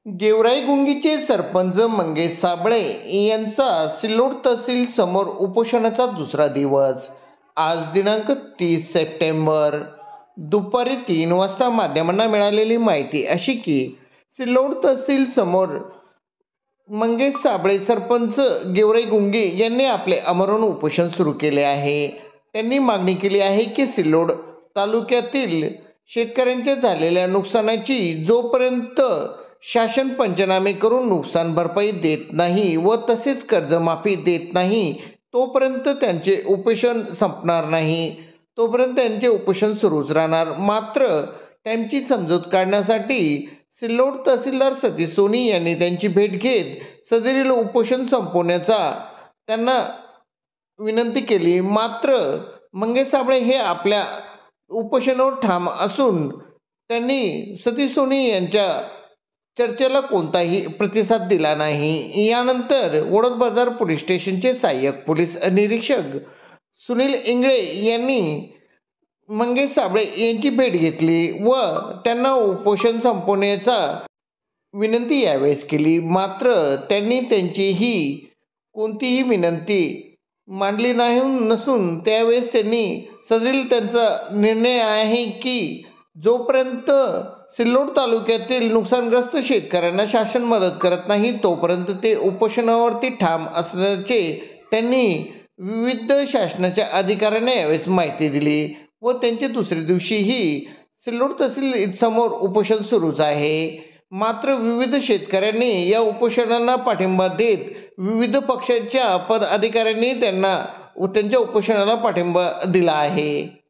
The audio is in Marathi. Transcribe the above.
गेवराई गुंगीचे सरपंच मंगेश साबळे यांचा सिल्लोड तहसील समोर उपोषणाचा दुसरा दिवस। आज दिनांक 30 सप्टेंबर दुपारी 3 वाजता माध्यमांना मिळालेली माहिती अशी की सिल्लोड तहसील समोर मंगेश साबळे सरपंच गेवराई गुंगी यांनी आपले आमरण उपोषण सुरू केले आहे। त्यांनी मागणी केली आहे की सिल्लोड तालुक्यातील शेतकऱ्यांच्या झालेल्या नुकसानाची जोपर्यंत शासन पंचनामे करून नुकसान भरपाई देत नाही व तसेच कर्जमाफी देत नाही तोपर्यंत त्यांचे उपोषण संपणार नाही, तोपर्यंत त्यांचे उपोषण सुरूच राहणार। मात्र त्यांची समजूत काढण्यासाठी सिल्लोड तहसीलदार सतीश सोनी यांनी त्यांची भेट घेत सदरील उपोषण संपवण्याचा त्यांना विनंती केली। मात्र मंगेश साबळे हे आपल्या उपोषणावर ठाम असून त्यांनी सतीश सोनी यांच्या चर्चेला कोणताही प्रतिसाद दिला नाही। यानंतर वडोद बाजार पोलीस स्टेशनचे सहाय्यक पोलीस निरीक्षक सुनील इंगळे यांनी मंगेश साबळे यांची भेट घेतली व त्यांना उपोषण संपवण्याचा विनंती यावेळेस केली। मात्र त्यांनी त्यांचीही कोणतीही विनंती मांडली नाही नसून त्यावेळेस त्यांनी सदरील त्यांचा निर्णय आहे की जोपर्यंत सिल्लोड तालुक्यातील नुकसानग्रस्त शेतकऱ्यांना शासन मदत करत नाही तोपर्यंत ते उपोषणावरती ठाम असल्याचे त्यांनी विविध शासनाच्या अधिकाऱ्यांना यावेळेस माहिती दिली व त्यांच्या दुसऱ्या दिवशीही सिल्लोड तहसील समोर उपोषण सुरूच आहे। मात्र विविध शेतकऱ्यांनी या उपोषणांना पाठिंबा देत विविध पक्षाच्या पदाधिकाऱ्यांनी त्यांच्या उपोषणाला पाठिंबा दिला आहे।